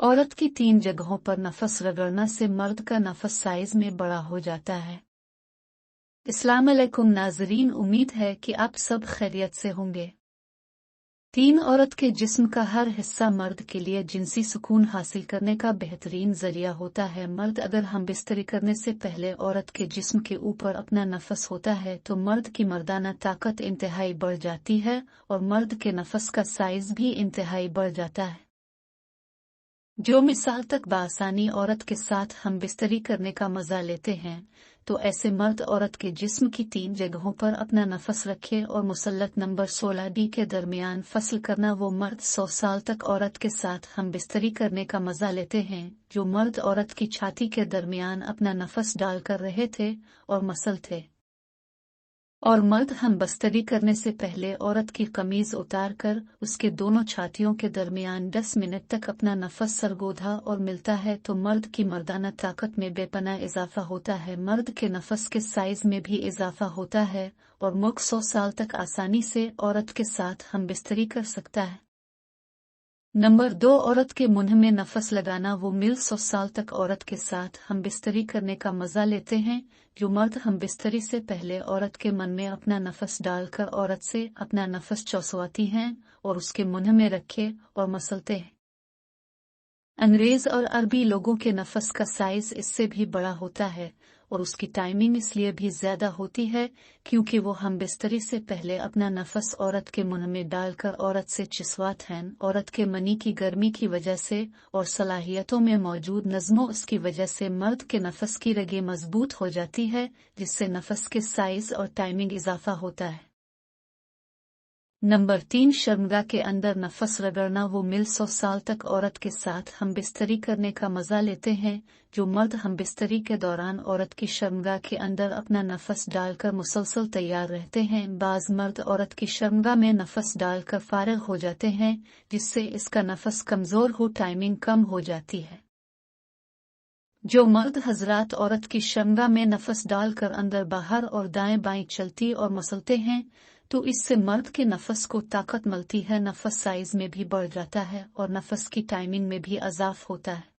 औरत की 3 जगहों पर नफस रगड़ना से मर्द का नफस साइज में बड़ा हो जाता है। अस्सलाम वालेकुम नाजरीन, उम्मीद है कि आप सब खैरियत से होंगे। 3 औरत के जिस्म का हर हिस्सा मर्द के लिए जिनसी सुकून हासिल करने का बेहतरीन जरिया होता है। मर्द अगर हम बिस्तरी करने से पहले औरत के जिस्म के ऊपर अपना नफस होता है तो मर्द की मर्दाना ताकत इंतहाई बढ़ जाती है और मर्द के नफस का साइज भी इंतहाई बढ़ जाता है। जो मिसाल तक बासानी औरत के साथ हम बिस्तरी करने का मजा लेते हैं, तो ऐसे मर्द औरत के जिस्म की 3 जगहों पर अपना नफस रखे और मुसल्लत नंबर 16D के दरमियान फसल करना। वो मर्द 100 साल तक औरत के साथ हम बिस्तरी करने का मजा लेते हैं। जो मर्द औरत की छाती के दरमियान अपना नफस डाल कर रहे थे और मसल थे, और मर्द हम बस्तरी करने से पहले औरत की कमीज उतार कर उसके दोनों छातियों के दरमियान 10 मिनट तक अपना नफस सरगोधा और मिलता है, तो मर्द की मर्दाना ताकत में बेपनाह इजाफा होता है। मर्द के नफस के साइज में भी इजाफा होता है और मुर्ग 100 साल तक आसानी से औरत के साथ हम बिस्तरी कर सकता है। नंबर 2, औरत के मुंह में नफस लगाना। वो मिल 100 साल तक औरत के साथ हम बिस्तरी करने का मजा लेते हैं। जो मर्द हम बिस्तरी से पहले औरत के मन में अपना नफस डालकर औरत से अपना नफस चौसवाती हैं और उसके मुंह में रखे और मसलते हैं। अंग्रेज और अरबी लोगों के नफस का साइज इससे भी बड़ा होता है और उसकी टाइमिंग इसलिए भी ज्यादा होती है क्योंकि वो हम बिस्तरी से पहले अपना नफस औरत के मुंह में डालकर औरत से चिसवात हैं। औरत के मनी की गर्मी की वजह से और सलाहियतों में मौजूद नज़्मो उसकी वजह से मर्द के नफस की रगें मजबूत हो जाती है, जिससे नफस के साइज और टाइमिंग इजाफा होता है। नंबर 3, शर्मगाह के अंदर नफस रगड़ना। वो मिल 100 साल तक औरत के साथ हम बिस्तरी करने का मजा लेते हैं। जो मर्द हम बिस्तरी के दौरान औरत की शर्मगाह के अंदर अपना नफस डालकर मुसलसल तैयार रहते हैं। बाज मर्द औरत की शर्मगाह में नफस डालकर फारिग हो जाते हैं, जिससे इसका नफस कमजोर हो टाइमिंग कम हो जाती है। जो मर्द हजरात औरत की शर्मगाह में नफस डालकर अंदर बाहर और दाएं बाएं चलती और मसलते हैं, तो इससे मर्द के नफस को ताकत मिलती है, नफस साइज में भी बढ़ जाता है और नफस की टाइमिंग में भी इजाफा होता है।